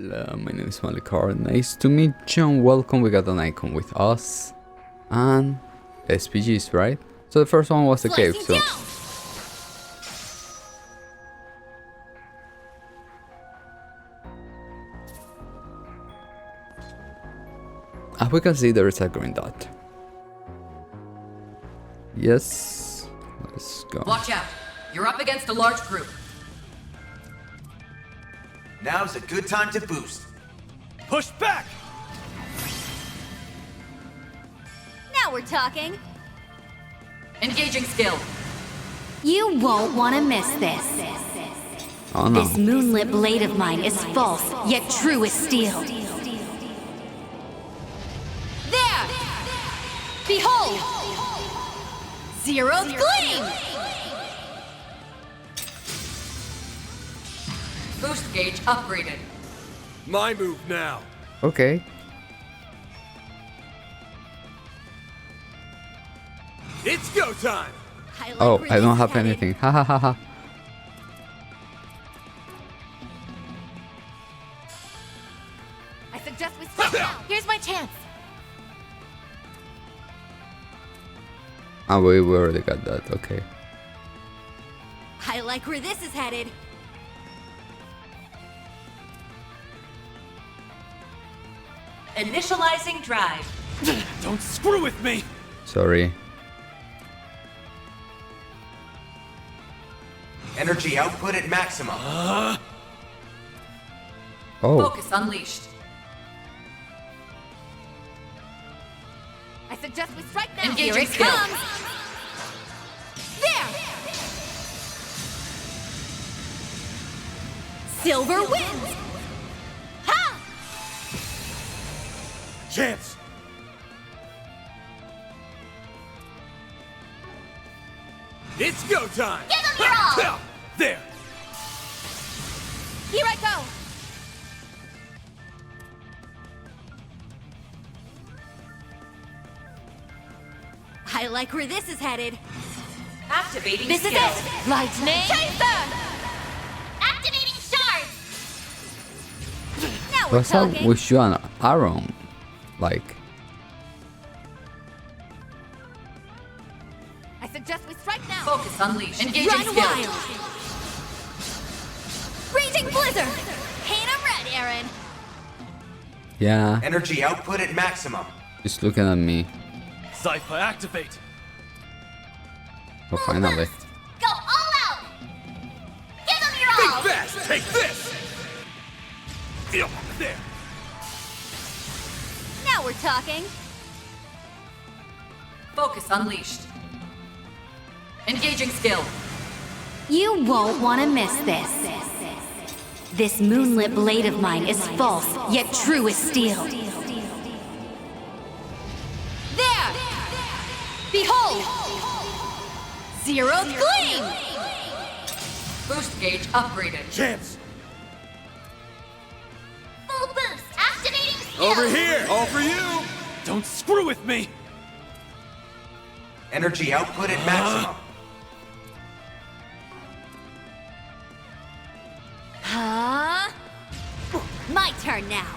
Hello, my name is Malikar. Nice to meet you and welcome. We got an icon with us and SPGs, right? So the first one was the cave, so as we can see, there is a green dot. Yes, let's go. Watch out! You're up against a large group. Now's a good time to boost. Push back! Now we're talking. Engaging skill. You won't want to miss this. Oh no. This moonlit blade of mine is false, yet true as steel. There! Behold! Zero's gleam! Boost gauge upgraded. My move now. Okay. It's go time! Oh, I don't have anything. Ha ha ha ha. I suggest we stop now. Here's my chance. Oh, we already got that. Okay. I like where this is headed. Initializing drive. Don't screw with me! Sorry. Energy output at maximum. Oh. Focus unleashed. I suggest we strike now. Engaging Here it skill. comes. There! Silver wins! Ha! Chance! It's go time! Give 'em your all! There! Here I go! I like where this is headed. Activating This is skill. it! Lightning! Chaser! Activating shards! Now we're What's up talking. with you and Aaron? Like, I suggest we strike now. Focus unleashed. Engaging Run skill. wild! Raging blizzard! Paint 'em red, Aaron! yeah, Energy output at maximum. just looking at me. Cypher activate! Oh, finally. Go all out! Give 'em your Think all! fast! Take this! There! Now we're talking. Focus unleashed. Engaging skill. You won't want to miss this. This moonlit blade of mine is false, yet true as steel. There! Behold! Zero's gleam! Boost gauge upgraded. Chance! Full boost! Activating skill! Over here! All for you! Don't screw with me! Energy output at maximum. Huh? My turn now.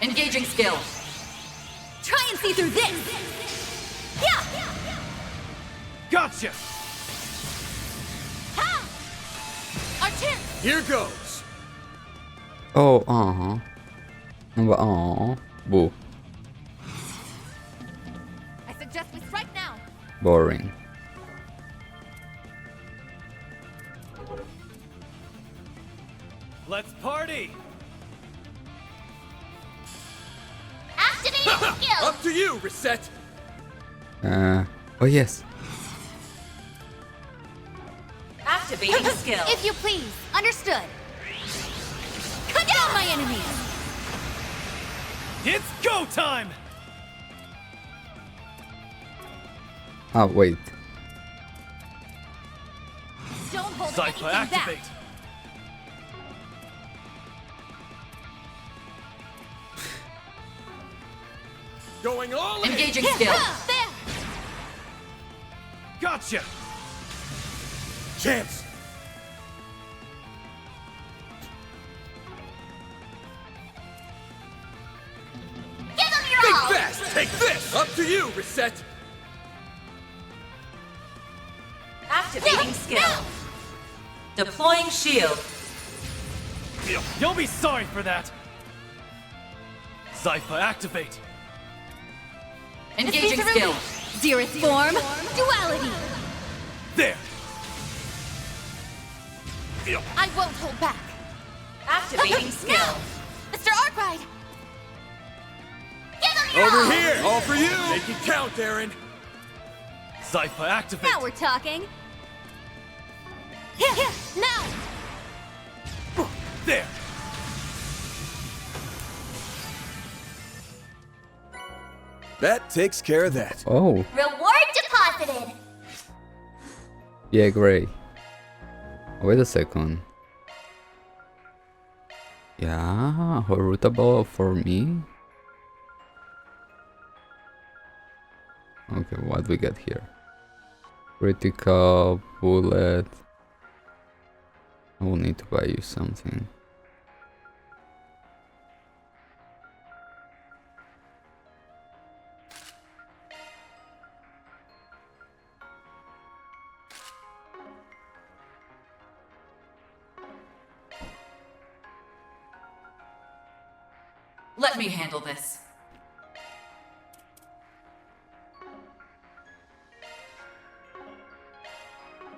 Engaging skill. Try and see through this! Yeah! Gotcha! Ha! Our chance! Here goes! Oh, oh, boo, I suggest we strike now. boring. Let's party! Activating skill! Up to you, Reset! Oh yes. Activating skill. If you please. Understood. Cut down my enemies! It's go time! Ah, wait. Don't hold Cypher anything activate! back. Going all in! Engaging Here, skill. there! Gotcha! Chance! Take this! Up to you, Reset! Activating skill. Deploying shield. You'll be sorry for that! Zypha, activate! Engaging skill. Zeroth form, duality. There! I won't hold back. Activating skill. Mr. Arkwright! Give him your Over all! here! All for you! Make it count, Aaron! Zypha, activate! Now we're talking. Now! There! That takes care of that. Oh, Reward deposited! yeah, great. Wait a second. Yeah, routable for me. Okay, what we got here? Critical bullet. I will need to buy you something. Let me handle this.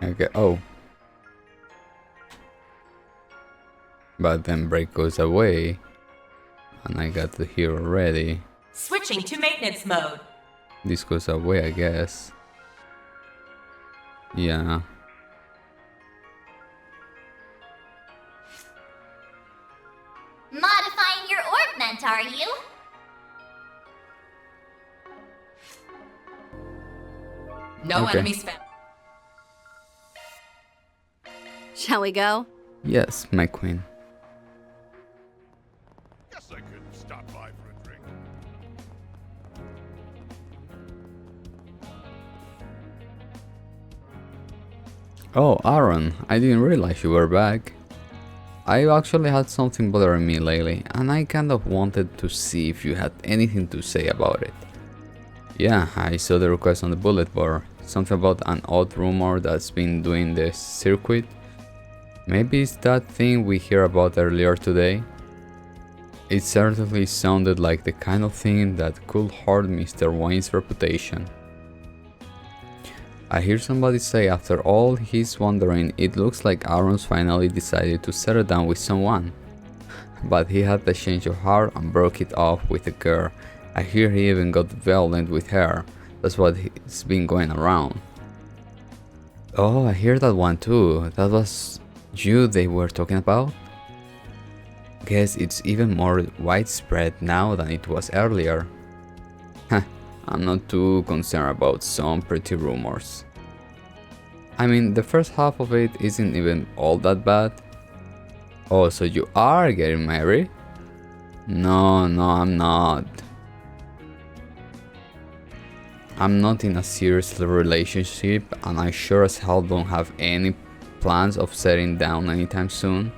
Okay, oh. But then break goes away. And I got the hero ready. Switching to maintenance mode. This goes away, I guess. Yeah. Modifying your orbment, are you? No Okay. enemy spam. Shall we go? Yes, my queen. Guess I could stop by for a drink. Oh, Aaron, I didn't realize you were back. I actually had something bothering me lately, and I kind of wanted to see if you had anything to say about it. Yeah, I saw the request on the bullet board. Something about an odd rumor that's been doing the circuit. Maybe it's that thing we heard about earlier today. It certainly sounded like the kind of thing that could hurt Mr. Wayne's reputation. I hear somebody say after all he's wondering, it looks like Aaron's finally decided to settle down with someone. But he had a change of heart and broke it off with a girl. I hear he even got violent with her. That's what has been going around. Oh, I hear that one too. That was you they were talking about? Guess it's even more widespread now than it was earlier. Heh, I'm not too concerned about some pretty rumors. I mean, the first half of it isn't even all that bad. Oh, so you are getting married? No, I'm not. I'm not in a serious relationship, and I sure as hell don't have any plans of settling down anytime soon.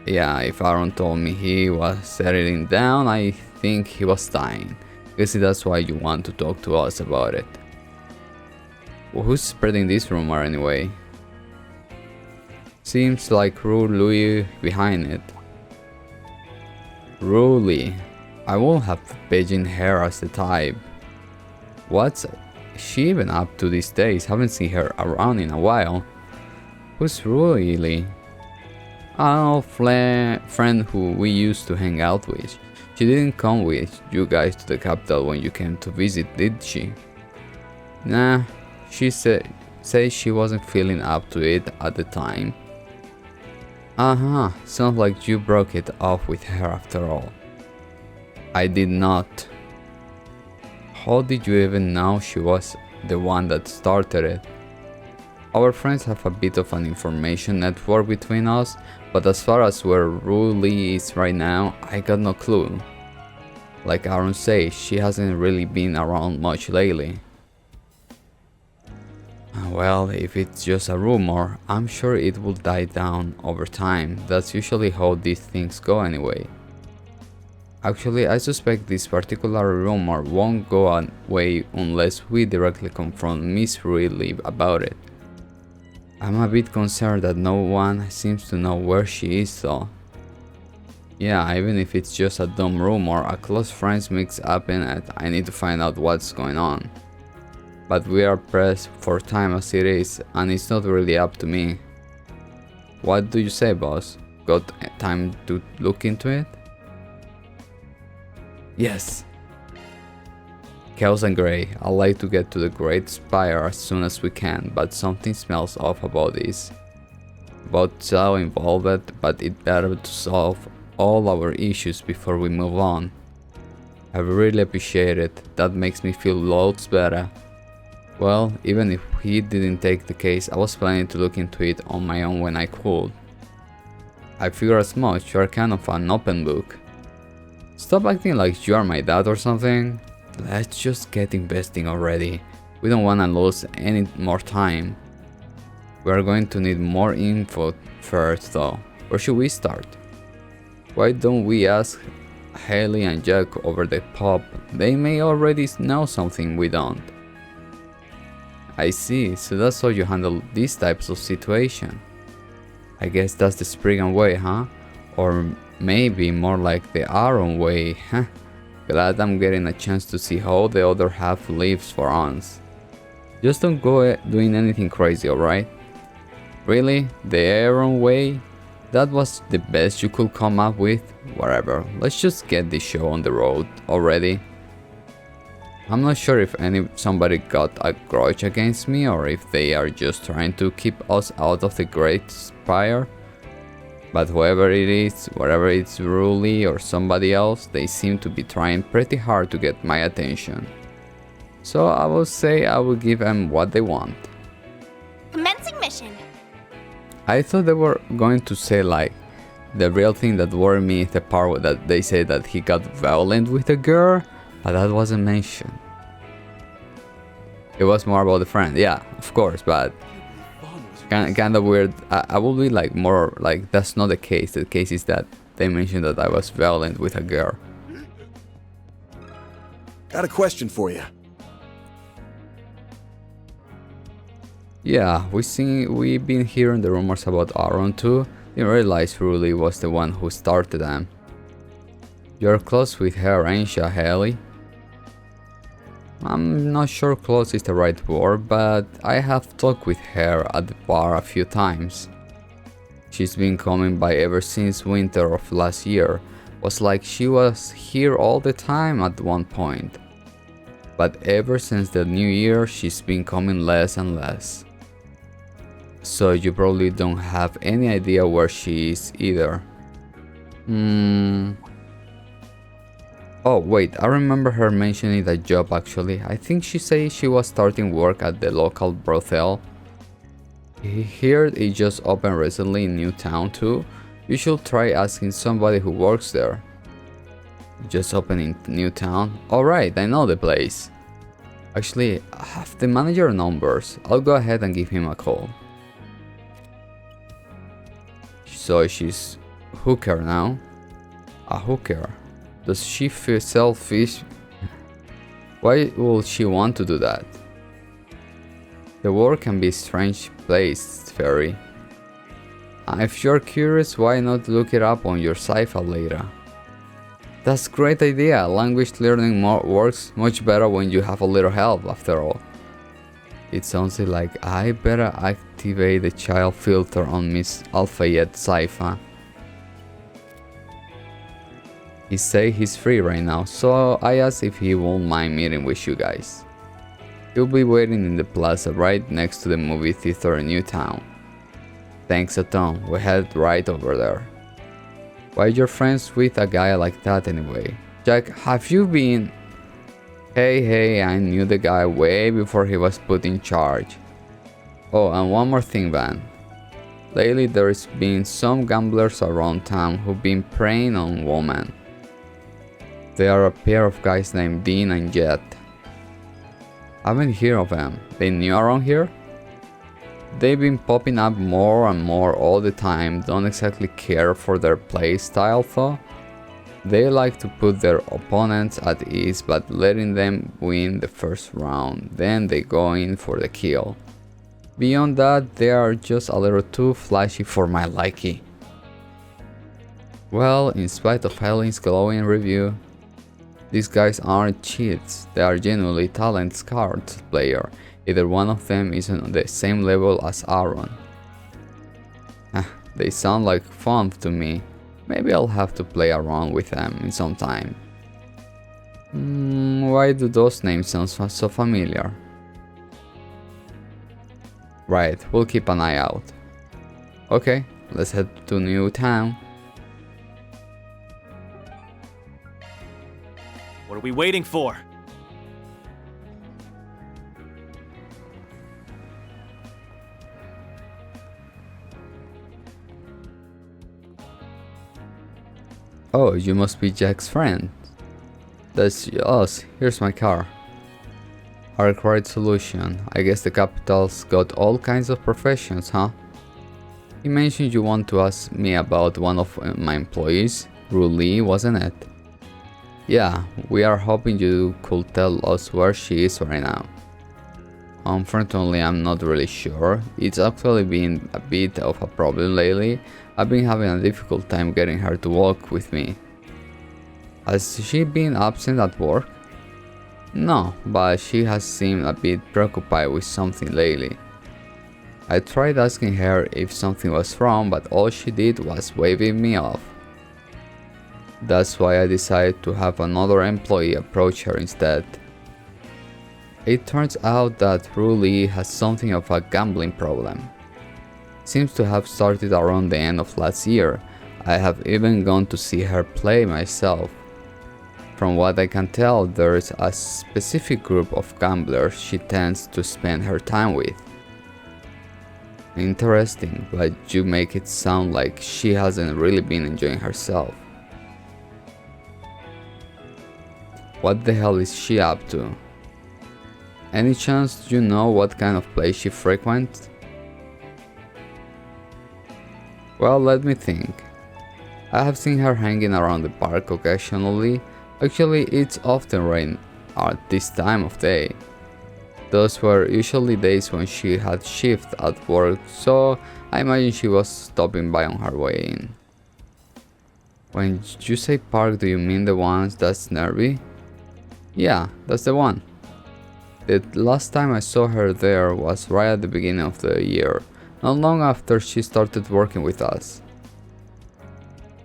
Yeah, if Aaron told me he was settling down, I think he was dying. Guess that's why you want to talk to us about it. Well, who's spreading this rumor anyway? Seems like Ru Louis behind it. Ru, I won't have Beijing hair as the type. What's she even up to these days? Haven't seen her around in a while. Who's really? An old friend who we used to hang out with. She didn't come with you guys to the capital when you came to visit, did she? Nah, she says she wasn't feeling up to it at the time. Sounds like you broke it off with her after all. I did not. How did you even know she was the one that started it? Our friends have a bit of an information network between us, but as far as where Ru is right now, I got no clue. Like Aaron says, she hasn't really been around much lately. Well, if it's just a rumor, I'm sure it will die down over time. That's usually how these things go anyway. Actually, I suspect this particular rumor won't go away unless we directly confront Miss Ridley about it. I'm a bit concerned that no one seems to know where she is though. Yeah, even if it's just a dumb rumor, a close friends mix up in it, I need to find out what's going on. But we are pressed for time as it is, and it's not really up to me. What do you say, boss? Got time to look into it? Yes. Chaos and Grey, I'd like to get to the Great Spire as soon as we can, but something smells off about this. Both so involved, but it's better to solve all our issues before we move on. I really appreciate it, that makes me feel loads better. Well, even if he didn't take the case, I was planning to look into it on my own when I could. I figure as much, you're kind of an open book. Stop acting like you are my dad or something. Let's just get investing already. We don't wanna lose any more time. We are going to need more info first though. Where should we start? Why don't we ask Haley and Jack over the pub? They may already know something we don't. I see, so that's how you handle these types of situation. I guess that's the Spriggan way, huh? Or maybe more like the Aaron way, huh? Glad I'm getting a chance to see how the other half lives for once. Just don't go doing anything crazy, alright? Really? The Aaron way? That was the best you could come up with? Whatever, let's just get this show on the road already. I'm not sure if somebody got a grudge against me or if they are just trying to keep us out of the Great Spire. But whoever it is, whether it's Ruli or somebody else, they seem to be trying pretty hard to get my attention. So I will say I will give them what they want. Commencing mission. I thought they were going to say like, the real thing that worried me is the part that they say that he got violent with a girl, but that wasn't mentioned. It was more about the friend, yeah, of course, but kind of weird. I will be like more like that's not the case. The case is that they mentioned that I was violent with a girl. Got a question for you. Yeah, we've been hearing the rumors about Aaron too. Didn't realize Ruli was the one who started them. You're close with her, ain't ya, Haley? I'm not sure close is the right word, but I have talked with her at the bar a few times. She's been coming by ever since winter of last year. Was like she was here all the time at one point. But ever since the new year, she's been coming less and less. So you probably don't have any idea where she is either. Oh wait, I remember her mentioning that job actually. I think she said she was starting work at the local brothel. Here it just opened recently in Newtown too. You should try asking somebody who works there. Just opened in Newtown? Alright, I know the place. Actually, I have the manager numbers. I'll go ahead and give him a call. So she's hooker now? A hooker? Does she sell fish? Why will she want to do that? The world can be a strange place, Fairy. If you're curious, why not look it up on your sci-fi later? That's a great idea. Language learning works much better when you have a little help, after all. It sounds like I better activate the child filter on Miss Alfayette Sci-Fi. He say he's free right now, so I asked if he won't mind meeting with you guys. He'll be waiting in the plaza right next to the movie theater in Newtown. Thanks a ton, we head right over there. Why you're friends with a guy like that anyway? Jack, have you been... Hey, I knew the guy way before he was put in charge. Oh, and one more thing, Van. Lately there's been some gamblers around town who've been preying on women. They are a pair of guys named Dean and Jet. I haven't heard of them. They new around here? They've been popping up more and more all the time. Don't exactly care for their play style though. They like to put their opponents at ease by letting them win the first round, then they go in for the kill. Beyond that, they are just a little too flashy for my liking. Well, in spite of Helen's glowing review, these guys aren't cheats, they are genuinely talented cards player. Either one of them is on the same level as Aaron. They sound like fun to me. Maybe I'll have to play around with them in some time. Why do those names sound so familiar? Right, we'll keep an eye out. Okay, let's head to New Town. What are we waiting for? Oh, you must be Jack's friend. That's us. Here's my car. Arkwright Solution. I guess the capital's got all kinds of professions, huh? He mentioned you want to ask me about one of my employees, Lee, wasn't it? Yeah, we are hoping you could tell us where she is right now. Unfortunately, I'm not really sure. It's actually been a bit of a problem lately. I've been having a difficult time getting her to walk with me. Has she been absent at work? No, but she has seemed a bit preoccupied with something lately. I tried asking her if something was wrong, but all she did was waving me off. That's why I decided to have another employee approach her instead. It turns out that Lee has something of a gambling problem. Seems to have started around the end of last year. I have even gone to see her play myself. From what I can tell, there is a specific group of gamblers she tends to spend her time with. Interesting, but you make it sound like she hasn't really been enjoying herself. What the hell is she up to? Any chance you know what kind of place she frequents? Well, let me think. I have seen her hanging around the park occasionally. Actually, it's often rain at this time of day. Those were usually days when she had shift at work, so I imagine she was stopping by on her way in. When you say park, do you mean the ones that's nervy? Yeah, that's the one. The last time I saw her there was right at the beginning of the year, not long after she started working with us.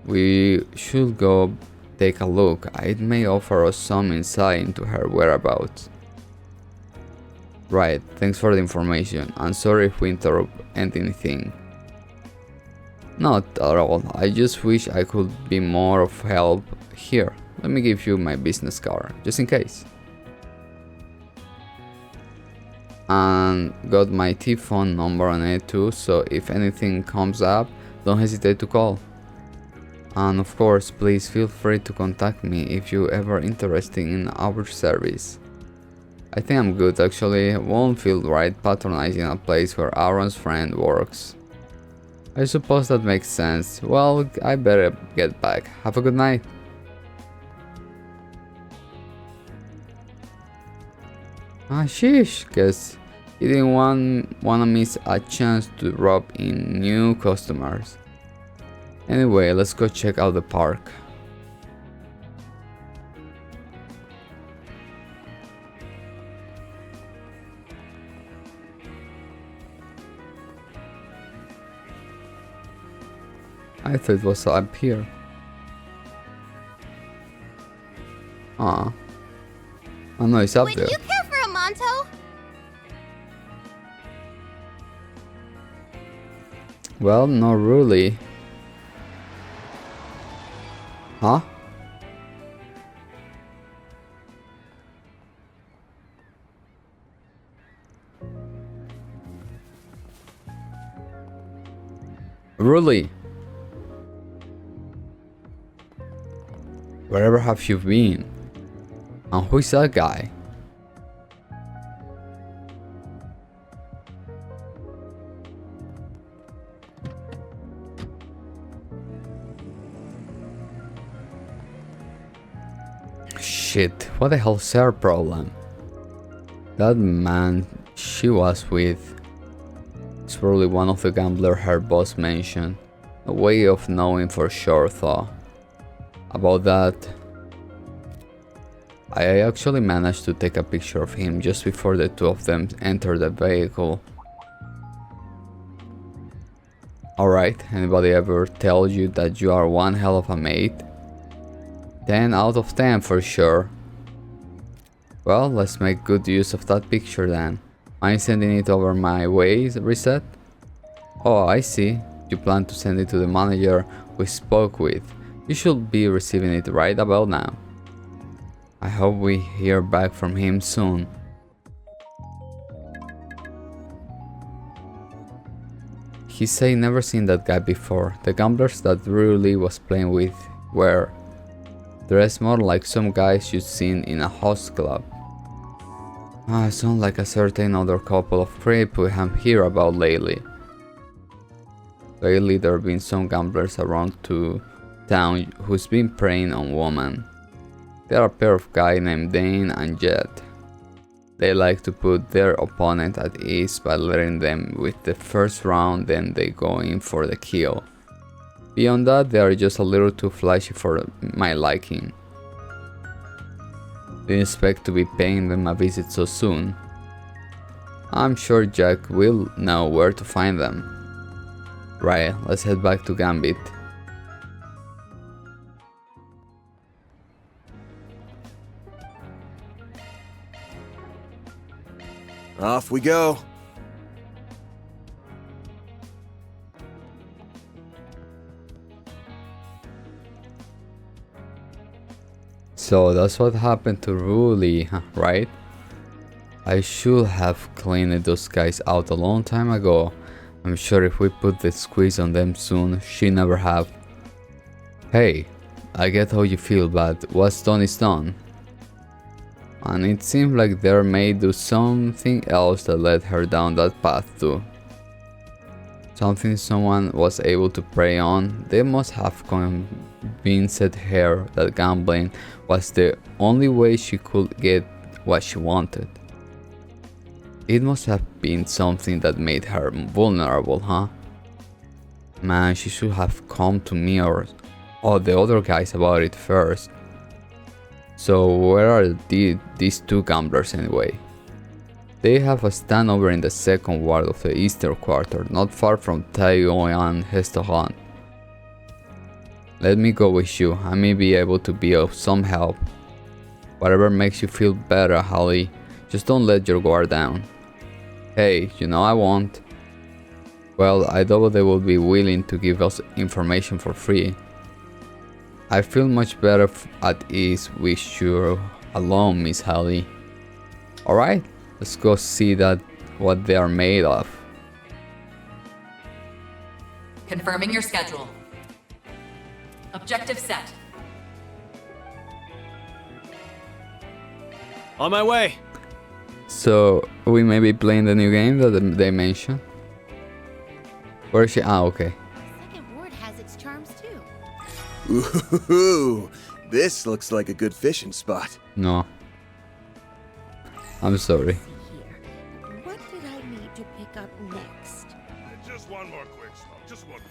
We should go take a look. It may offer us some insight into her whereabouts. Right, thanks for the information. I'm sorry if we interrupt anything. Not at all, I just wish I could be more of help. Here, let me give you my business card, just in case. And got my phone number on it too, so if anything comes up, don't hesitate to call. And of course, please feel free to contact me if you're ever interested in our service. I think I'm good actually. It won't feel right patronizing a place where Aaron's friend works. I suppose that makes sense. Well, I better get back. Have a good night. Sheesh, guess he didn't wanna miss a chance to rob in new customers. Anyway, let's go check out the park. I thought it was up here. Ah. Oh no, it's up there. Would you care for a Monto? Well, not really. Huh? Really? Wherever have you been? And who is that guy? Shit, what the hell's her problem? That man she was with is probably one of the gamblers her boss mentioned. A way of knowing for sure though. About that, I actually managed to take a picture of him just before the two of them entered the vehicle. Alright, anybody ever tell you that you are one hell of a mate? 10 out of 10 for sure. Well, let's make good use of that picture then. Mind sending it over my way, Reset? Oh, I see. You plan to send it to the manager we spoke with. You should be receiving it right about now. I hope we hear back from him soon. He say never seen that guy before. The gamblers that Lee was playing with were dressed more like some guys you'd seen in a host club. Sound like a certain other couple of creep we have heard about lately. Lately there have been some gamblers around to town who's been preying on women. There are a pair of guys named Dane and Jet. They like to put their opponent at ease by letting them with the first round, then they go in for the kill. Beyond that, they are just a little too flashy for my liking. Didn't expect to be paying them a visit so soon. I'm sure Jack will know where to find them. Right, let's head back to Gambit. Off we go. So that's what happened to Ruli, right? I should have cleaned those guys out a long time ago. I'm sure if we put the squeeze on them soon, she never have. Hey, I get how you feel, but what's done is done. And it seems like they may do something else that led her down that path too. Something someone was able to prey on. They must have convinced her that gambling was the only way she could get what she wanted. It must have been something that made her vulnerable, huh? Man, she should have come to me or the other guys about it first. So where are these two gamblers anyway? They have a stand over in the second ward of the Eastern Quarter, not far from Taiyuan restaurant. Let me go with you, I may be able to be of some help. Whatever makes you feel better, Holly, just don't let your guard down. Hey, you know I won't. Well, I doubt they will be willing to give us information for free. I feel much better at ease with you alone, Miss Holly. Alright, let's go see what they are made of. Confirming your schedule. Objective set. On my way. So, we may be playing the new game that they mentioned. Where is she? Ah, okay. Second ward has its charms too. Ooh, this looks like a good fishing spot. No. I'm sorry. Here, what did I need to pick up next? Just one more quick stop. Just one more.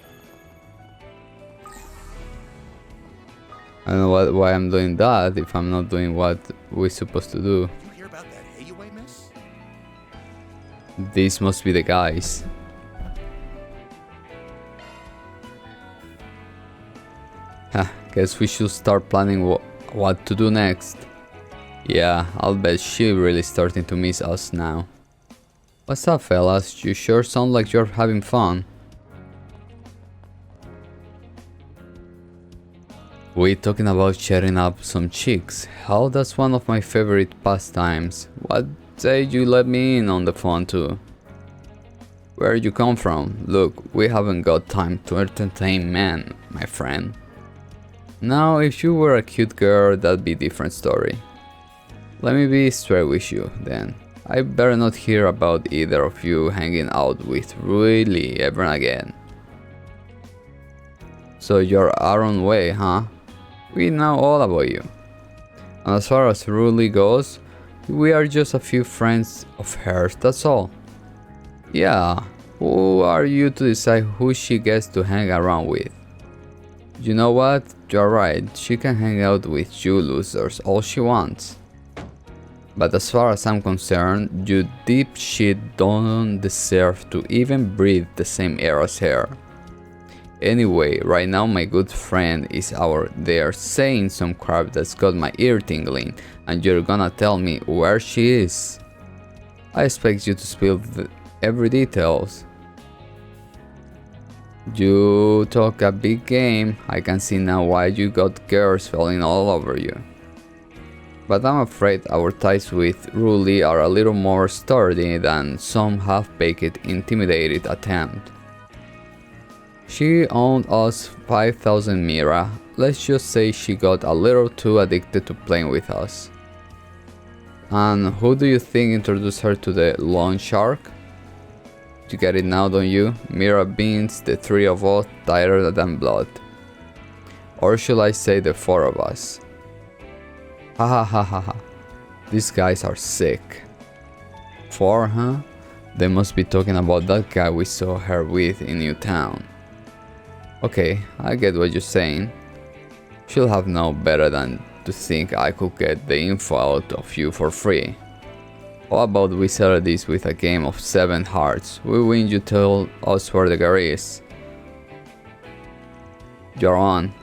I don't know why I'm doing that if I'm not doing what we're supposed to do. Did you hear about that hay you might miss? These must be the guys. Guess we should start planning what to do next. Yeah, I'll bet she really starting to miss us now. What's up, fellas? You sure sound like you're having fun. We talking about chatting up some chicks. Hell, that's one of my favorite pastimes. What say you let me in on the fun too? Where you come from? Look, we haven't got time to entertain men, my friend. Now, if you were a cute girl, that'd be a different story. Let me be straight with you, then. I better not hear about either of you hanging out with Lee ever again. So you're our own way, huh? We know all about you. And as far as Ruli goes, we are just a few friends of hers, that's all. Yeah, who are you to decide who she gets to hang around with? You know what? You're right, she can hang out with you losers all she wants. But as far as I'm concerned, you deep shit don't deserve to even breathe the same air as her. Anyway, right now my good friend is out there saying some crap that's got my ear tingling, and you're gonna tell me where she is. I expect you to spill every details. You talk a big game. I can see now why you got girls falling all over you. But I'm afraid our ties with Ruli are a little more sturdy than some half-baked intimidated attempt. She owned us 5,000 Mira. Let's just say she got a little too addicted to playing with us. And who do you think introduced her to the loan shark? You get it now, don't you? Mira beans, the three of us, tighter than blood. Or should I say the four of us? Ha ha ha ha ha. These guys are sick. Four, huh? They must be talking about that guy we saw her with in Newtown. Okay, I get what you're saying. She'll have known better than to think I could get the info out of you for free. How about we settle this with a game of 7 hearts? We win, you tell us where the guy is. You're on.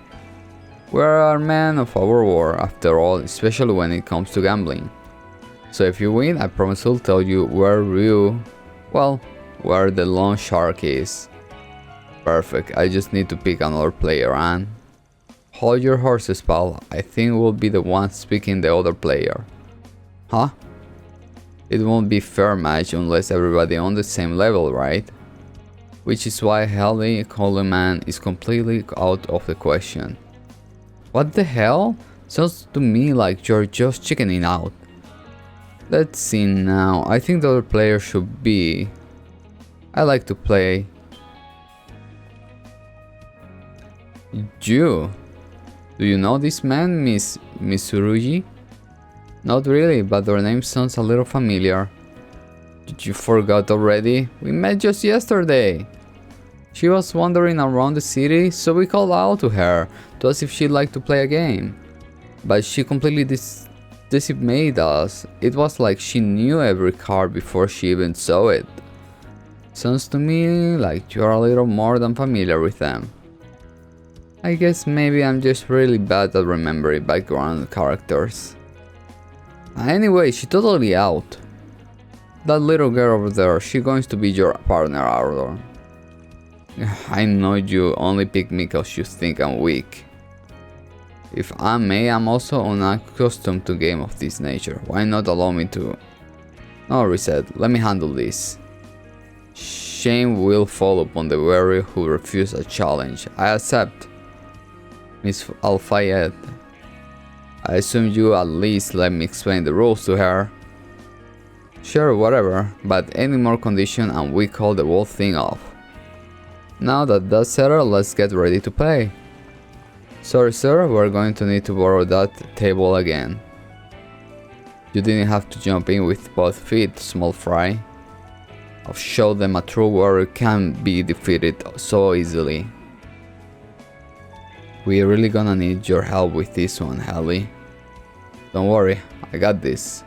We're men of our word after all, especially when it comes to gambling. So if you win, I promise I'll tell you where the loan shark is. Perfect, I just need to pick another player and... Hold your horses, pal. I think we'll be the ones picking the other player. Huh? It won't be fair match unless everybody on the same level, right? Which is why Helly Coleman is completely out of the question. What the hell? Sounds to me like you're just chickening out. Let's see now. I think the other player should be... I like to play... You. Do you know this man, Miss Misurugi? Not really, but their name sounds a little familiar. Did you forget already? We met just yesterday. She was wandering around the city, so we called out to her to ask if she'd like to play a game. But she completely decimated us. It was like she knew every card before she even saw it. Sounds to me like you're a little more than familiar with them. I guess maybe I'm just really bad at remembering background characters. Anyway, she totally out. That little girl over there, she going to be your partner, Ardor. I know you only pick me cause you think I'm weak. If I may, I'm also unaccustomed to game of this nature. Why not allow me to... No, Reset, let me handle this. Shame will fall upon the weary who refuse a challenge. I accept. Miss Al-Fayed, I assume you at least let me explain the rules to her. Sure, whatever, but any more condition and we call the whole thing off. Now that that's settled, let's get ready to play. Sorry sir, we're going to need to borrow that table again. You didn't have to jump in with both feet, small fry. I've showed them a true warrior can't be defeated so easily. We're really gonna need your help with this one, Helly. Don't worry, I got this.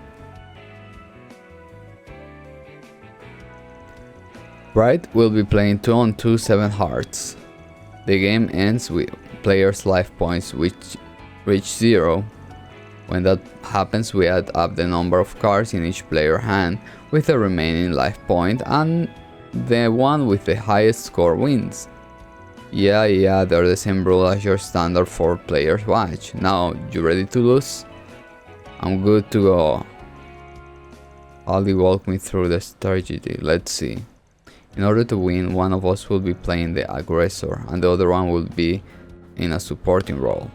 Right, we'll be playing 2 on 2 7 hearts. The game ends with players' life points which reach 0. When that happens, we add up the number of cards in each player's hand with the remaining life point, and the one with the highest score wins. Yeah, they're the same rule as your standard 4 players match. Now, you ready to lose? I'm good to go. Ali walk me through the strategy. Let's see. In order to win, one of us will be playing the aggressor and the other one will be in a supporting role.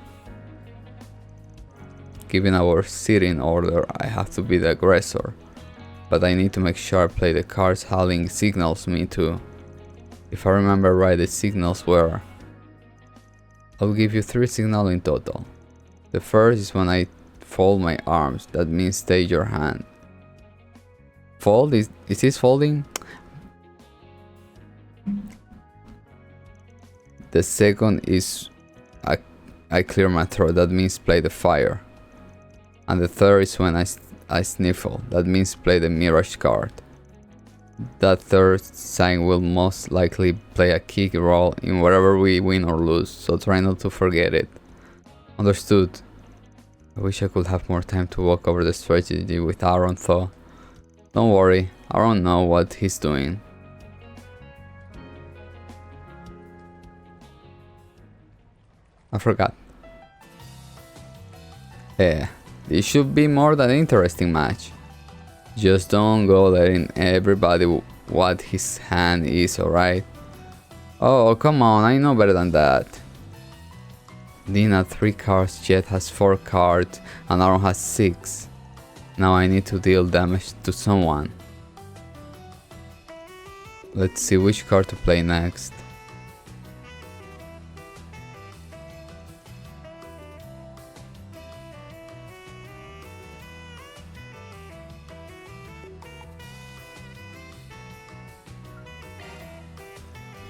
Given our seating order, I have to be the aggressor, but I need to make sure I play the cards Halling signals me to. If I remember right, the signals were... I'll give you 3 signals in total. The first is when I fold my arms. That means take your hand. Fold? Is this folding? The second is I clear my throat. That means play the fire. And the third is when I sniffle. That means play the mirage card. That third sign will most likely play a key role in whatever we win or lose, so try not to forget it. Understood. I wish I could have more time to walk over the strategy with Aaron though. Don't worry, Aaron knows what he's doing. I forgot. Yeah, this should be more than an interesting match. Just don't go letting everybody what his hand is, alright? Oh, come on, I know better than that. Dean had 3 cards, Jet has 4 cards, and Aaron has 6. Now I need to deal damage to someone. Let's see which card to play next.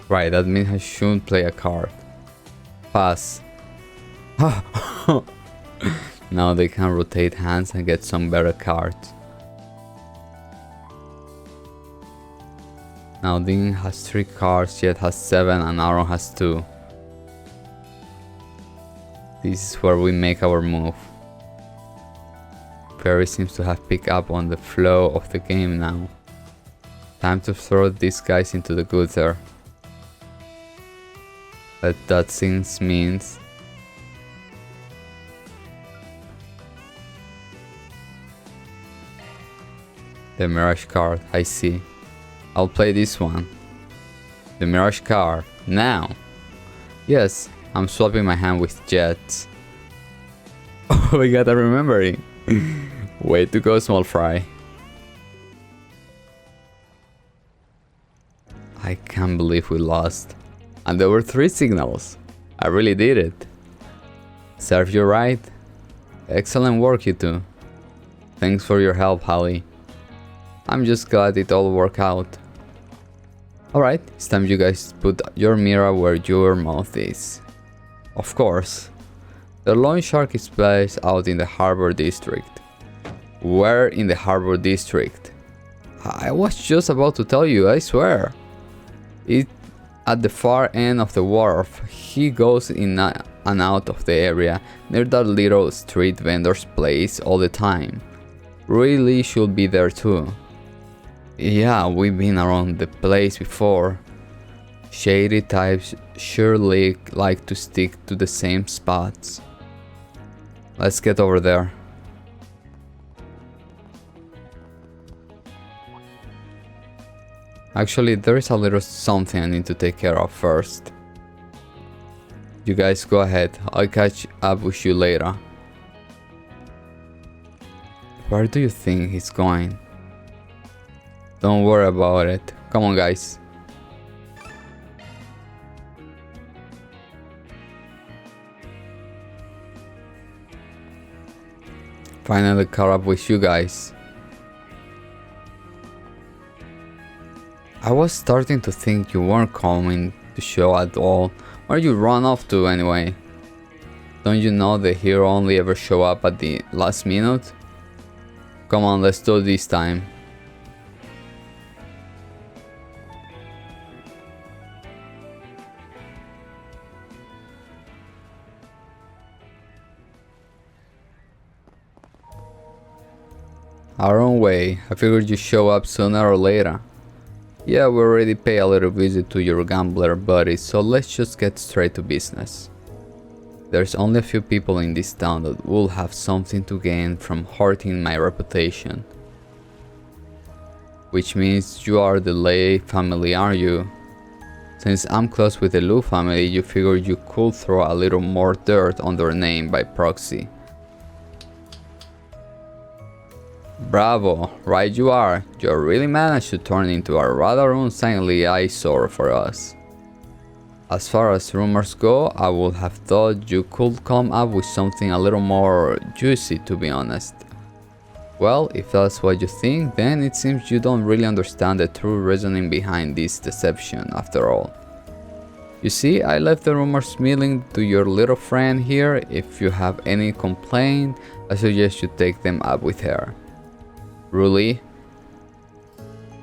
Right, that means I shouldn't play a card. Pass. Now they can rotate hands and get some better cards. Now Dean has 3 cards, Jet has 7 and Aaron has 2. This is where we make our move. Perry seems to have picked up on the flow of the game now. Time to throw these guys into the gutter. That since means the Mirage card, I see. I'll play this one. The Mirage card, now! Yes, I'm swapping my hand with Jets. Oh my god, I'm remembering! Way to go, small fry. I can't believe we lost. And there were 3 signals. I really did it. Serve you right. Excellent work, you two. Thanks for your help, Holly. I'm just glad it all worked out. Alright, it's time you guys put your mirror where your mouth is. Of course. The loan shark is placed out in the harbor district. Where in the harbor district? I was just about to tell you, I swear. It at the far end of the wharf. He goes in and out of the area near that little street vendor's place all the time. Really should be there too. Yeah, we've been around the place before. Shady types surely like to stick to the same spots. Let's get over there. Actually, there is a little something I need to take care of first. You guys go ahead, I'll catch up with you later. Where do you think he's going? Don't worry about it. Come on, guys. Finally caught up with you guys. I was starting to think you weren't coming to show at all. Where you run off to anyway? Don't you know the hero only ever show up at the last minute? Come on, let's do it this time. Our own way. I figured you'd show up sooner or later. Yeah, we already pay a little visit to your gambler buddy, so let's just get straight to business. There's only a few people in this town that will have something to gain from hurting my reputation. Which means you are the Lei family, are you? Since I'm close with the Lu family, you figured you could throw a little more dirt on their name by proxy. Bravo, right you are. You really managed to turn into a rather unsightly eyesore for us. As far as rumors go, I would have thought you could come up with something a little more juicy, to be honest. Well, if that's what you think, then it seems you don't really understand the true reasoning behind this deception, after all. You see, I left the rumors milling to your little friend here. If you have any complaint, I suggest you take them up with her. Really?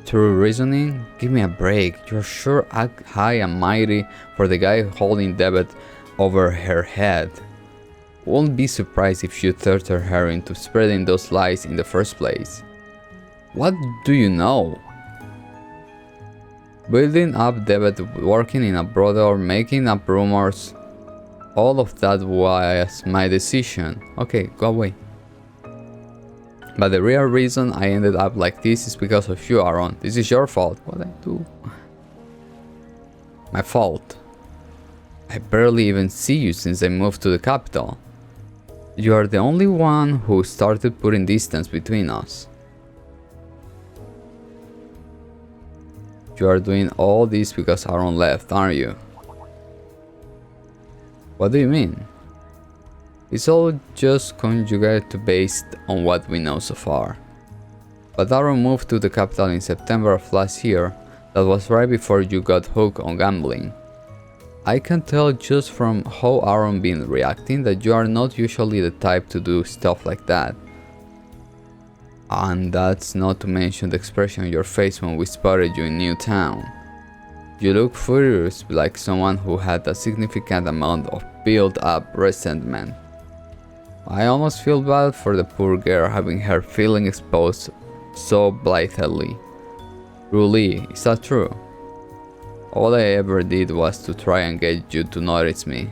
True reasoning? Give me a break. You're sure act high and mighty for the guy holding debit over her head. Won't be surprised if you torture her into spreading those lies in the first place. What do you know? Building up debit, working in a brothel, making up rumors. All of that was my decision. Okay, go away. But the real reason I ended up like this is because of you, Aaron. This is your fault. What I do? My fault. I barely even see you since I moved to the capital. You are the only one who started putting distance between us. You are doing all this because Aaron left, aren't you? What do you mean? It's all just conjugate based on what we know so far. But Aaron moved to the capital in September of last year. That was right before you got hooked on gambling. I can tell just from how Aaron been reacting that you are not usually the type to do stuff like that. And that's not to mention the expression on your face when we spotted you in Newtown. You look furious, like someone who had a significant amount of built-up resentment. I almost feel bad for the poor girl having her feeling exposed so blithely. Really, is that true? All I ever did was to try and get you to notice me.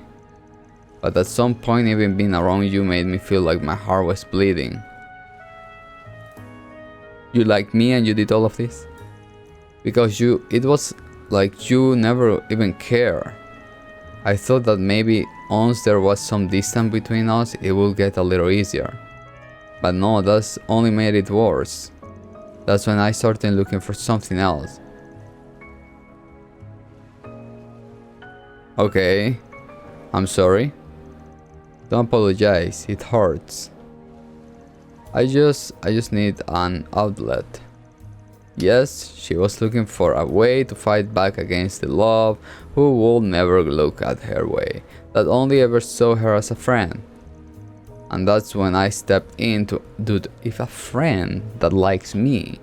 But at some point even being around you made me feel like my heart was bleeding. You like me and you did all of this? Because it was like you never even cared. I thought that maybe once there was some distance between us, it would get a little easier. But no, that's only made it worse. That's when I started looking for something else. Okay, I'm sorry. Don't apologize, it hurts. I just need an outlet. Yes, she was looking for a way to fight back against the love who would never look at her way, that only ever saw her as a friend. And that's when I stepped in to, dude, if a friend that likes me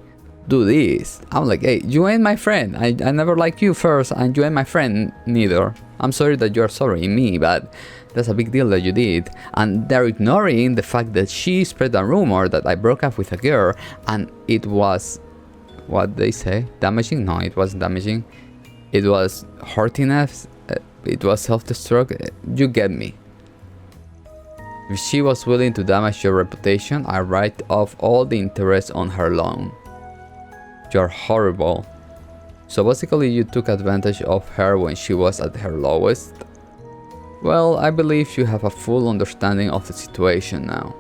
do this, I'm like, hey, you ain't my friend. I never liked you first, and you ain't my friend neither. I'm sorry that you're sorry me, but that's a big deal that you did. And they're ignoring the fact that she spread a rumor that I broke up with a girl, and it was, what they say, damaging? No, it wasn't damaging. It was hurting us. It was self-destruct. You get me. If she was willing to damage your reputation, I write off all the interest on her loan. You're horrible. So basically you took advantage of her when she was at her lowest? Well, I believe you have a full understanding of the situation now.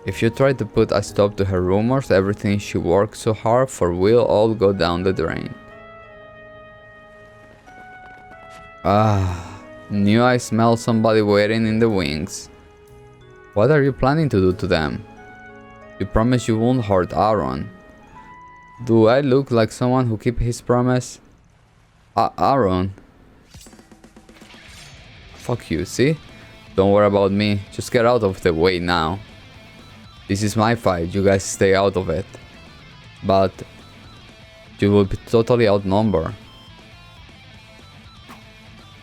If you try to put a stop to her rumors, everything she worked so hard for will all go down the drain. Knew I smelled somebody waiting in the wings. What are you planning to do to them? You promised you won't hurt Aaron. Do I look like someone who keeps his promise? Aaron. Fuck you, see? Don't worry about me, just get out of the way now. This is my fight, you guys stay out of it. But you will be totally outnumbered.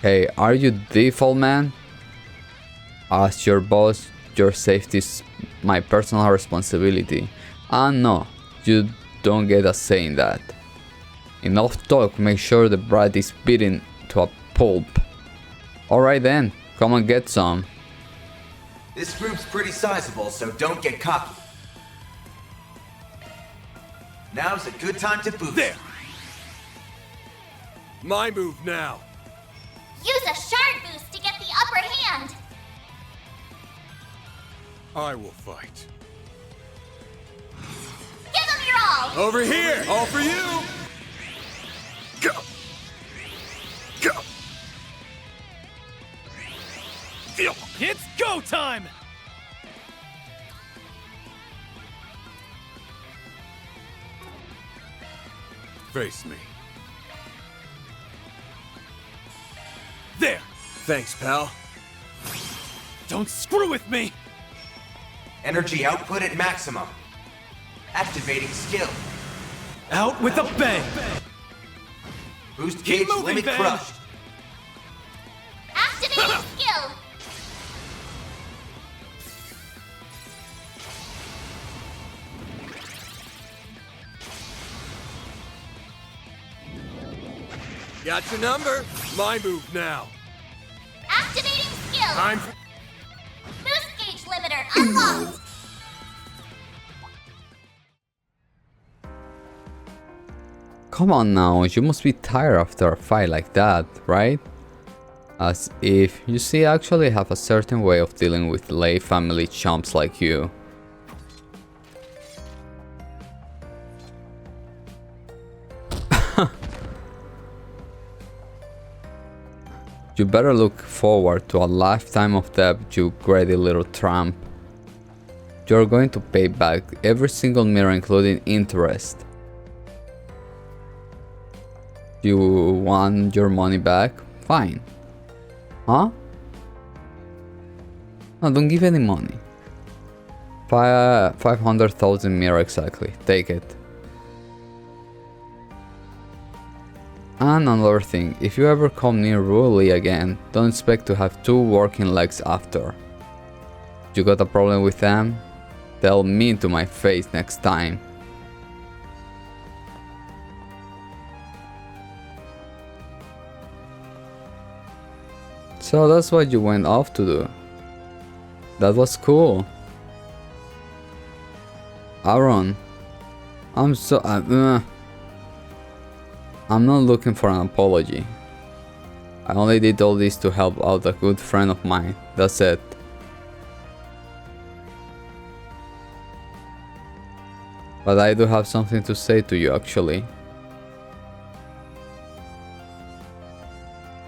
Hey, are you default man? As your boss, your safety is my personal responsibility. And no, you don't get a say in that. Enough talk, make sure the brat is beaten to a pulp. Alright then, come and get some. This group's pretty sizable, so don't get cocky. Now's a good time to boost. There! My move now! Use a shard boost to get the upper hand! I will fight. Give them your all! Over here! All for you! Go! Go! showtime! Face me. There! Thanks, pal. Don't screw with me! Energy output at maximum. Activating skill. Out with a bang! Boost gauge moving, limit Ben. crushed. Activating skill. Got your number. My move now. Activating skill. I'm. Boost gauge limiter unlocked. Come on now, you must be tired after a fight like that, right? As if you see, I actually have a certain way of dealing with lay family chumps like you. You better look forward to a lifetime of debt, you greedy little tramp. You're going to pay back every single mirror, including interest. You want your money back? Fine. Huh? No, don't give any money. 500,000 mirror exactly. Take it. And another thing, if you ever come near Ruli again, don't expect to have 2 working legs after. You got a problem with them? Tell me to my face next time. So that's what you went off to do. That was cool. Aaron, I'm not looking for an apology. I only did all this to help out a good friend of mine. That's it. But I do have something to say to you actually.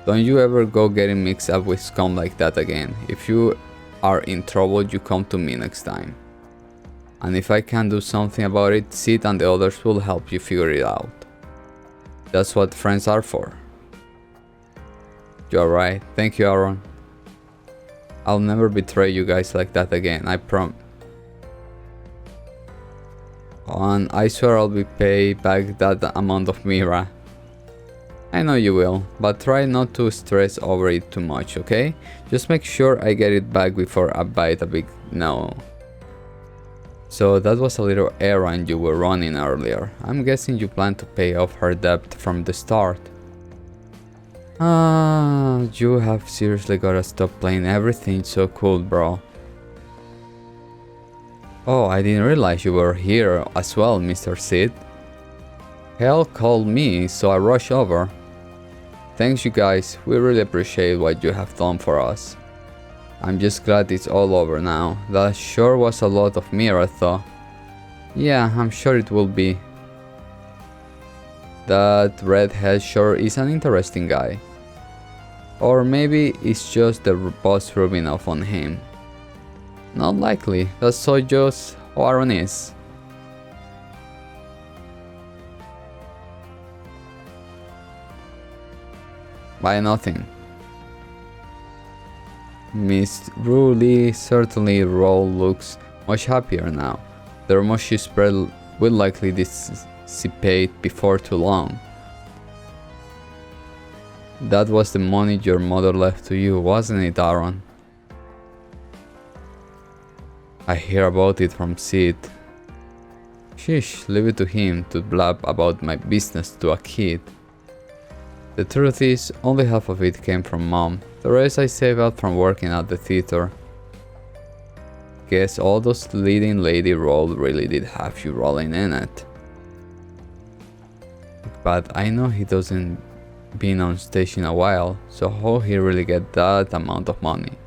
Don't you ever go getting mixed up with scum like that again. If you are in trouble, you come to me next time. And if I can do something about it, Sid and the others will help you figure it out. That's what friends are for. You're right. Thank you, Aaron. I'll never betray you guys like that again, I promise. And I swear I'll be paid back that amount of Mira. I know you will, but try not to stress over it too much, okay? Just make sure I get it back before I bite a big no. So that was a little errand you were running earlier. I'm guessing you plan to pay off her debt from the start. You have seriously gotta stop playing everything so cool, bro. Oh, I didn't realize you were here as well, Mr. Sid. Hell called me, so I rushed over. Thanks you guys, we really appreciate what you have done for us. I'm just glad it's all over now. That sure was a lot of Mira though. Yeah, I'm sure it will be. That redhead sure is an interesting guy. Or maybe it's just the boss rubbing off on him. Not likely, that's so just how Aaron is. By nothing. Miss Ruli certainly role looks much happier now. The rumor she spread will likely dissipate before too long. That was the money your mother left to you, wasn't it, Aaron? I hear about it from Sid. Sheesh, leave it to him to blab about my business to a kid. The truth is, only half of it came from Mom. The rest I saved out from working at the theater. Guess all those leading lady roles really did have you rolling in it. But I know he doesn't been on stage in a while, so how he really get that amount of money?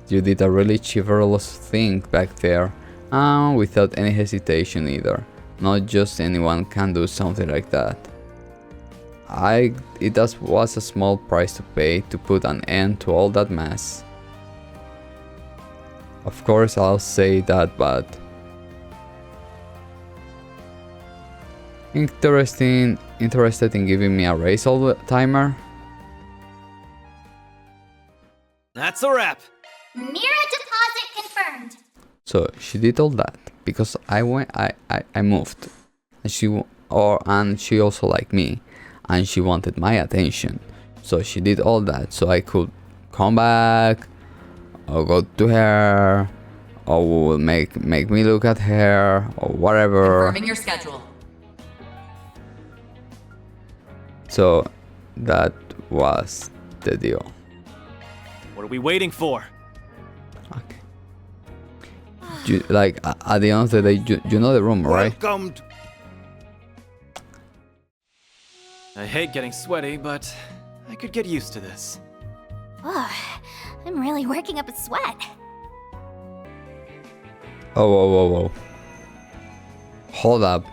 You did a really chivalrous thing back there, and without any hesitation either. Not just anyone can do something like that. was a small price to pay to put an end to all that mess. Of course I'll say that, but interested in giving me a raise all the timer? That's a wrap. Mira deposit confirmed. So she did all that because I moved, and she also liked me, and she wanted my attention. So she did all that so I could come back, or go to her, or make me look at her, or whatever. Confirming your schedule. So that was the deal. What are we waiting for? Okay. Like at the end of the day, you know the room, right? Welcome. I hate getting sweaty, but I could get used to this. Oh, I'm really working up a sweat. Oh, whoa. Hold up.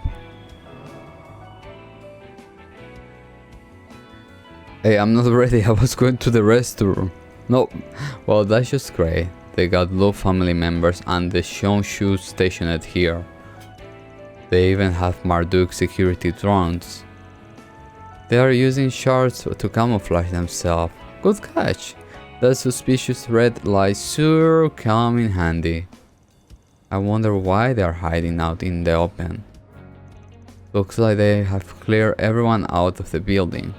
Hey, I'm not ready. I was going to the restroom. No. Well, that's just great. They got Blue family members and the Shonshu stationed here. They even have Marduk security drones. They are using shards to camouflage themselves. Good catch. That suspicious red light sure come in handy. I wonder why they are hiding out in the open. Looks like they have cleared everyone out of the building.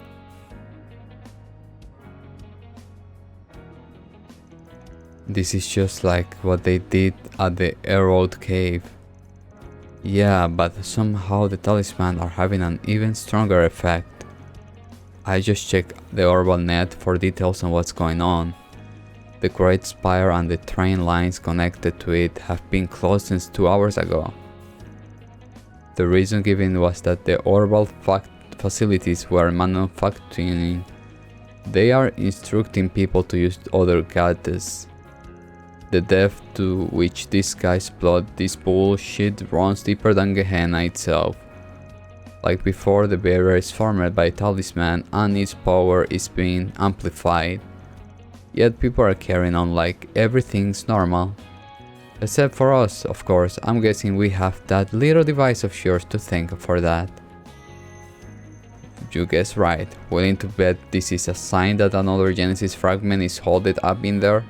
This is just like what they did at the Erode cave. Yeah, but somehow the talisman are having an even stronger effect. I just checked the orbital net for details on what's going on. The Great Spire and the train lines connected to it have been closed since 2 hours ago. The reason given was that the orbital facilities were manufacturing. They are instructing people to use other gadgets. The depth to which these guys plot this bullshit runs deeper than Gehenna itself. Like before, the barrier is formed by talisman and its power is being amplified. Yet people are carrying on like everything's normal. Except for us, of course. I'm guessing we have that little device of yours to thank for that. You guessed right. Willing to bet this is a sign that another Genesis fragment is holding up in there?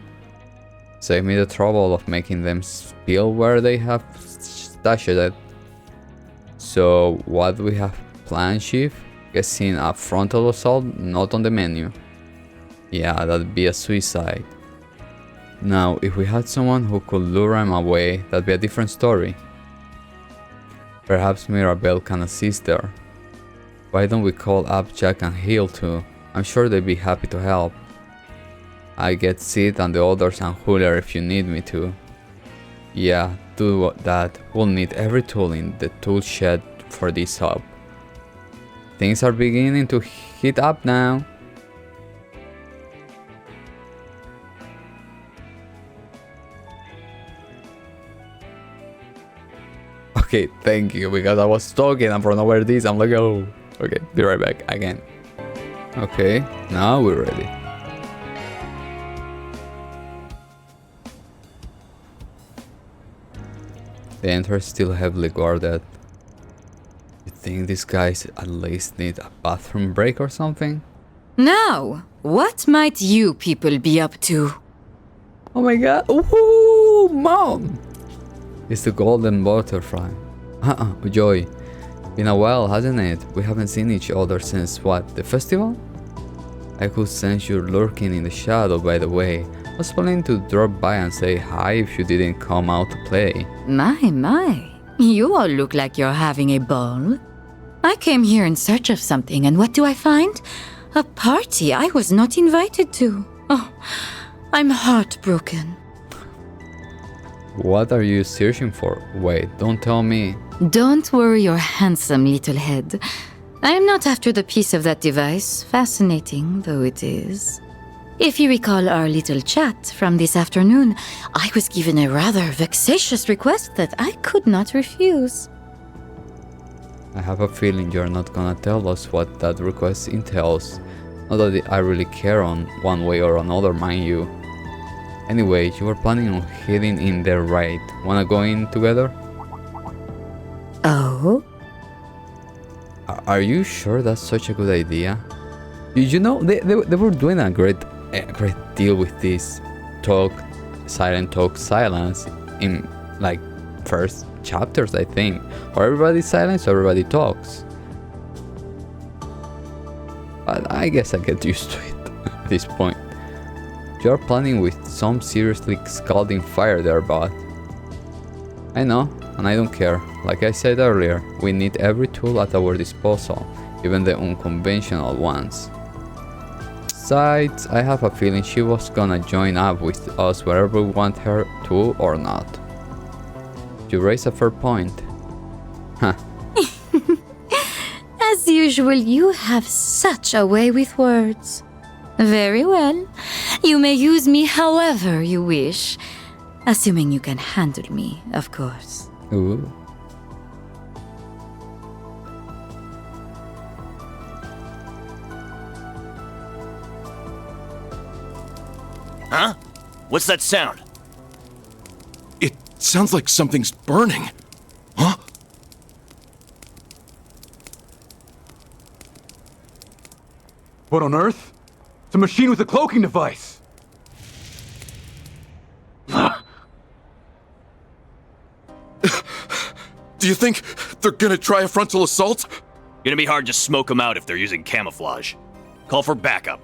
Save me the trouble of making them spill where they have stashed it. So what we have planned, Chief? Guessing a frontal assault not on the menu. Yeah, that'd be a suicide. Now, if we had someone who could lure him away, that'd be a different story. Perhaps Mirabelle can assist there. Why don't we call up Jack and Hill too? I'm sure they'd be happy to help. I get Sid and the others and Julia if you need me to. Yeah, do that. We'll need every tool in the tool shed for this hub. Things are beginning to heat up now. Okay, thank you, because I was talking and from nowhere this, I'm like, oh, okay, be right back again. Okay, now we're ready. The entrance is still heavily guarded. You think these guys at least need a bathroom break or something? Now, what might you people be up to? Oh my god, ooh, Mom! It's the golden butterfly. Joy. Been a while, hasn't it? We haven't seen each other since what, the festival? I could sense you lurking in the shadow, by the way. I was planning to drop by and say hi if you didn't come out to play. My. You all look like you're having a ball. I came here in search of something, and what do I find? A party I was not invited to. Oh, I'm heartbroken. What are you searching for? Wait, don't tell me. Don't worry your handsome little head. I am not after the piece of that device, fascinating though it is. If you recall our little chat from this afternoon, I was given a rather vexatious request that I could not refuse. I have a feeling you're not gonna tell us what that request entails. Not that I really care on one way or another, mind you. Anyway, you were planning on heading in there, right? Wanna go in together? Oh? Are you sure that's such a good idea? You know, they were doing a great deal with this talk, silence in like first chapters, I think. Or everybody silence, or everybody talks. But I guess I get used to it at this point. You're planning with some seriously scalding fire there, bud. I know, and I don't care. Like I said earlier, we need every tool at our disposal, even the unconventional ones. Besides, I have a feeling she was gonna join up with us wherever we want her to or not. You raise a fair point. Huh. As usual, you have such a way with words. Very well. You may use me however you wish. Assuming you can handle me, of course. Ooh. Huh? What's that sound? It sounds like something's burning. Huh? What on earth? It's a machine with a cloaking device! Do you think they're gonna try a frontal assault? Gonna be hard to smoke them out if they're using camouflage. Call for backup.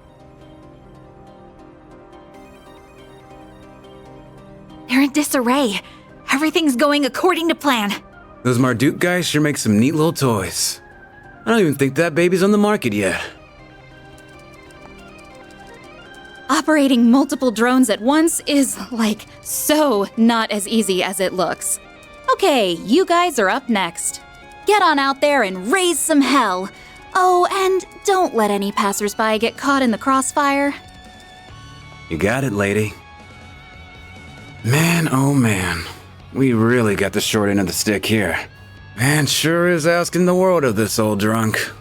They're in disarray. Everything's going according to plan. Those Marduk guys sure make some neat little toys. I don't even think that baby's on the market yet. Operating multiple drones at once is, like, so not as easy as it looks. Okay, you guys are up next. Get on out there and raise some hell. Oh, and don't let any passersby get caught in the crossfire. You got it, lady. Man, oh man. We really got the short end of the stick here. Man sure is asking the world of this old drunk.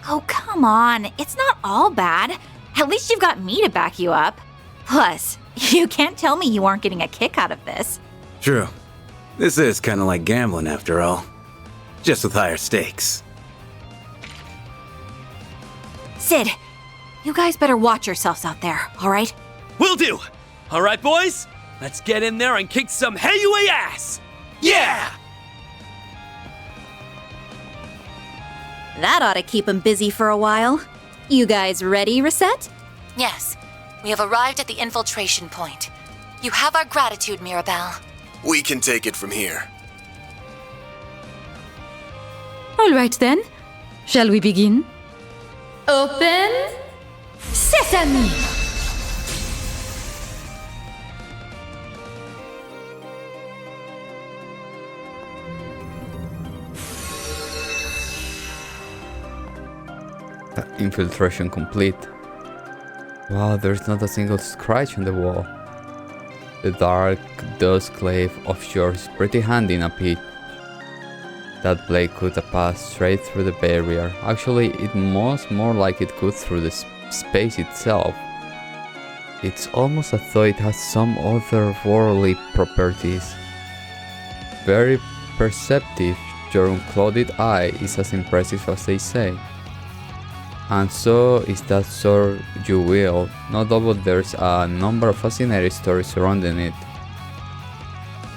Oh, come on. It's not all bad. At least you've got me to back you up. Plus, you can't tell me you aren't getting a kick out of this. True. This is kind of like gambling after all. Just with higher stakes. Sid, you guys better watch yourselves out there, alright? Will do! Alright, boys? Let's get in there and kick some Heyway ass! Yeah! That ought to keep him busy for a while. You guys ready, Reset? Yes. We have arrived at the infiltration point. You have our gratitude, Mirabelle. We can take it from here. All right then. Shall we begin? Open Sesame! Infiltration complete. Wow, there's not a single scratch on the wall. The dark dustclave of yours is pretty handy in a pit. That blade could have passed straight through the barrier. Actually, it must more like it could through the space itself. It's almost as though it has some otherworldly properties. Very perceptive, your unclouded eye is as impressive as they say. And so is that sword you wield. No doubt there's a number of fascinating stories surrounding it.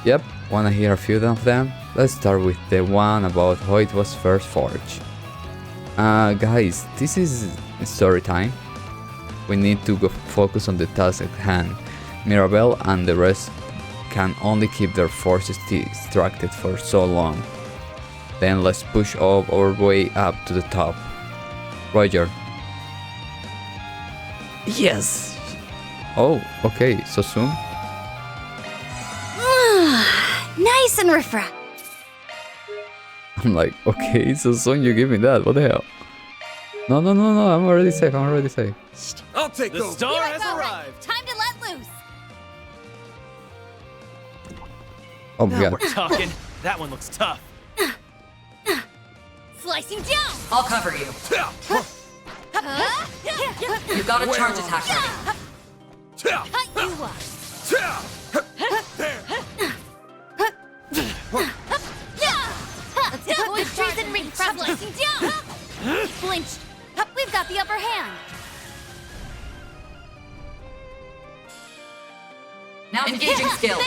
Yep, wanna hear a few of them? Let's start with the one about how it was first forged. Guys, this is story time. We need to go focus on the task at hand. Mirabelle and the rest can only keep their forces distracted for so long. Then let's push all our way up to the top. Roger. Yes. Oh, okay, so soon? Nice and refreshed. I'm like, okay, so soon you give me that, what the hell? No, I'm already safe, I'll take the star has arrived. Time to let loose. Oh my Now god. we're talking. That one looks tough. Slicing down! I'll cover you. You've got a charge attack ready. Cut you up! Let's deploy treason ring slicing down! Flinched! We've got the upper hand! Now engaging skill.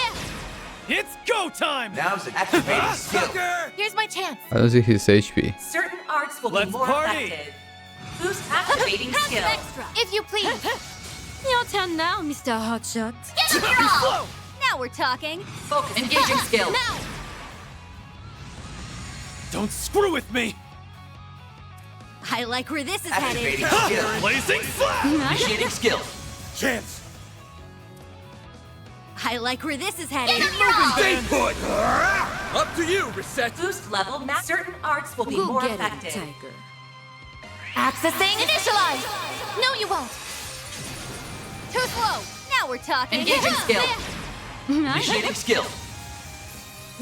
It's go time! Now's activating skill. Here's my chance. I don't see his HP. Certain arts will Let's be more party. effective. Boost activating skill. Extra, if you please! Your turn now, Mr. Hotshot. Get him, girl! Now we're talking! Focus. Engaging skill. Now! Don't screw with me! I like where this is Activating headed! skill. Blazing flash! Initiating skill. Chance! I like where this is headed! Stay put! Up to you, Reset! Boost level. Certain arts will be Go more get it, effective. Tiger. Accessing initialize! No, you won't! Too slow! Now we're talking! Engaging skill. Initiating skill.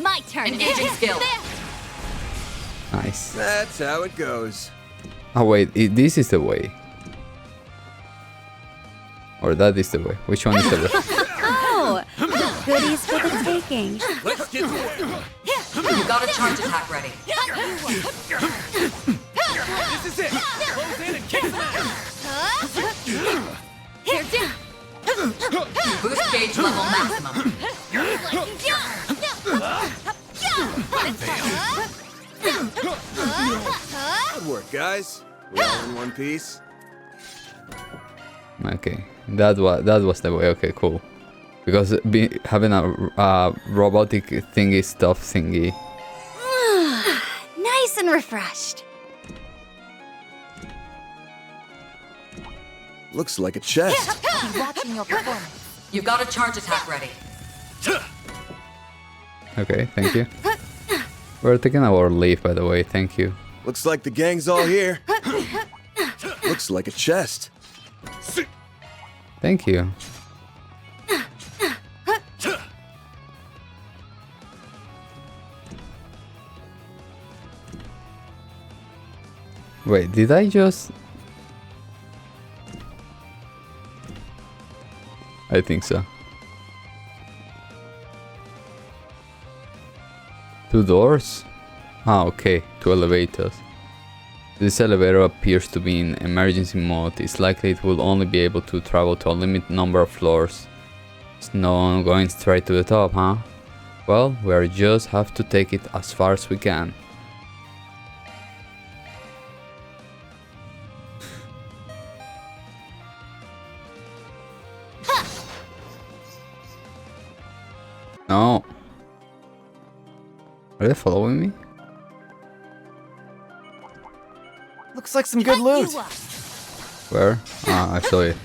My turn! Engaging skill. Nice. That's how it goes. Oh wait, this is the way. Or that is the way. Which one is the way? Oh! Goodies for the taking! Let's get to work! You've got a charge attack ready. This is it! Close in and kick some ass! Here, down! Boost gauge level maximum. Good work, guys. We all in one piece. Okay, that was the way. Okay, cool. Because having a robotic thingy stuff thingy. Nice and refreshed. Looks like a chest. I'll be watching your performance. You've got a charge attack ready. Okay, thank you. We're taking our leave, by the way. Thank you. Looks like the gang's all here. Looks like a chest. Thank you. Wait, did I just... I think so. 2 doors? Ah, okay, 2 elevators. This elevator appears to be in emergency mode. It's likely it will only be able to travel to a limited number of floors. It's no going straight to the top, huh? Well, we just have to take it as far as we can. No. Are they following me? Looks like some good loot. Where? Ah, I saw it.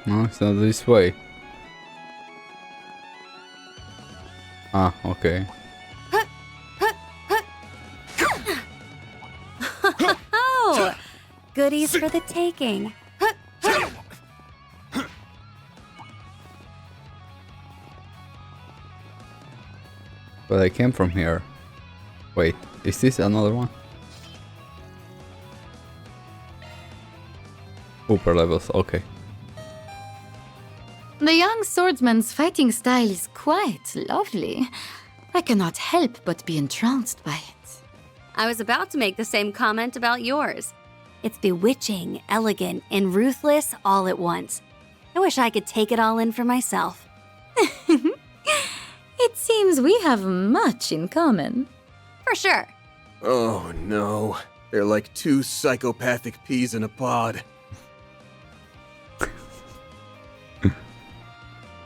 No, it's not this way. Ah, okay. Oh! Goodies for the taking. But I came from here. Wait, is this another one? Upper levels, okay. The young swordsman's fighting style is quite lovely. I cannot help but be entranced by it. I was about to make the same comment about yours. It's bewitching, elegant, and ruthless all at once. I wish I could take it all in for myself. It seems we have much in common. For sure. Oh no. They're like 2 psychopathic peas in a pod.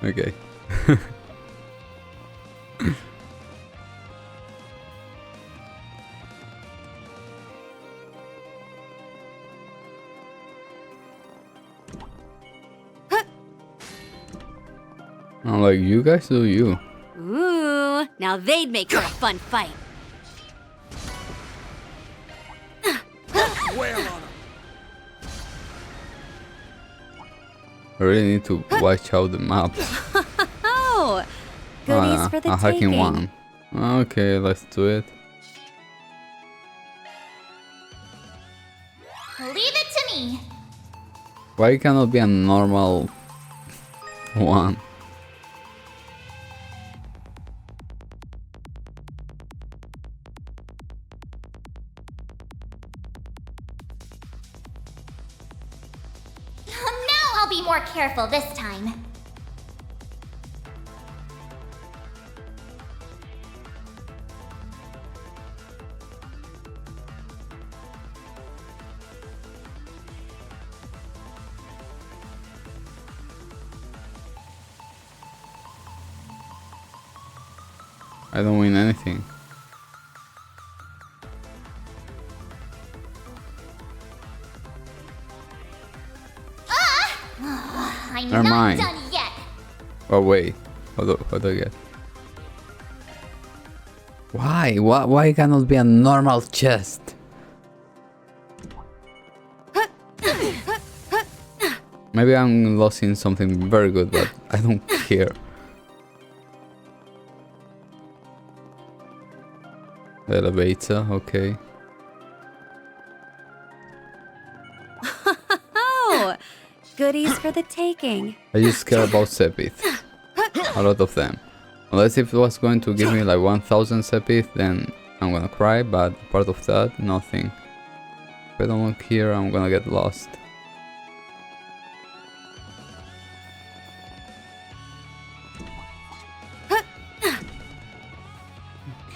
Okay. I'm like, you guys do you. Ooh, now they'd make for a fun fight. Wail on him! I really need to watch out the map. Oh, goodies for the a hacking taking. one. Okay, let's do it. Leave it to me. Why cannot be a normal one? Now I'll be more careful this time. I don't win anything. I'm Never not mind. done yet. Oh wait, what do I get? Why? Why cannot be a normal chest? Maybe I'm losing something very good, but I don't care. Elevator, okay. Oh, goodies for the taking. I just care about Sepith. A lot of them. Unless if it was going to give me like 1000 Sepith, then I'm gonna cry, but apart of that, nothing. If I don't look here, I'm gonna get lost.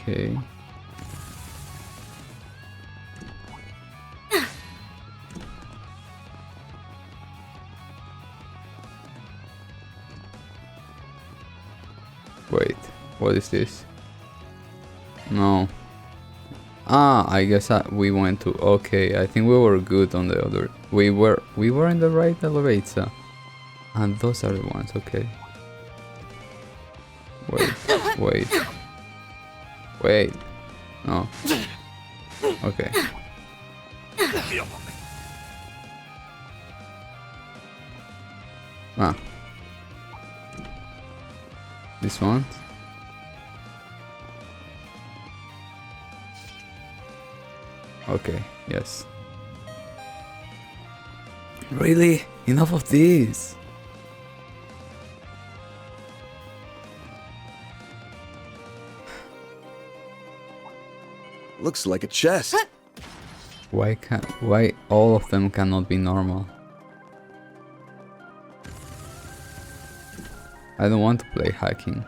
Okay. Wait, what is this? No. Ah, I guess we went to. Okay, I think we were good on the other. We were in the right elevator, and those are the ones. Okay. Wait. No. Okay. Ah. This one? Okay, yes. Really? Enough of this? Looks like a chest. Why all of them cannot be normal? I don't want to play hacking.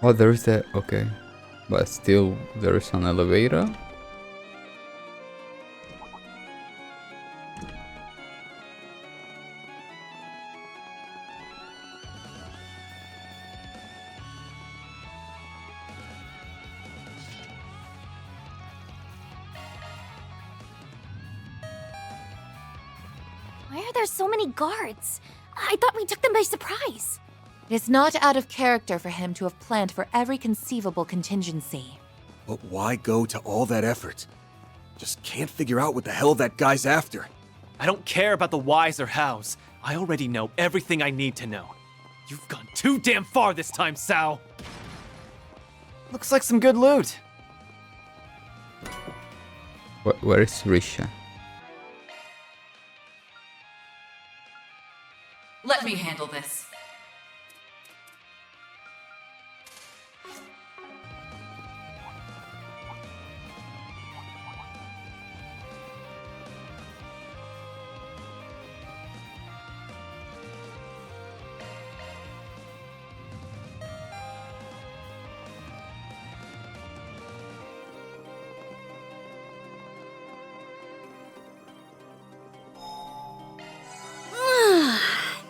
Oh, there is that. Okay, but still, there is an elevator. Why are there so many guards? I thought we took them by surprise. It is not out of character for him to have planned for every conceivable contingency. But why go to all that effort? Just can't figure out what the hell that guy's after. I don't care about the whys or hows. I already know everything I need to know. You've gone too damn far this time, Sal. Looks like some good loot. Where is Risha? Let me handle this.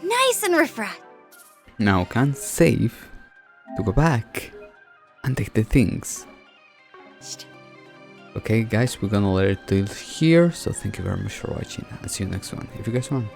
Nice and refreshed. Now can save to go back and take the things. Okay guys, we're gonna let it till here, so thank you very much for watching and see you next one if you guys want.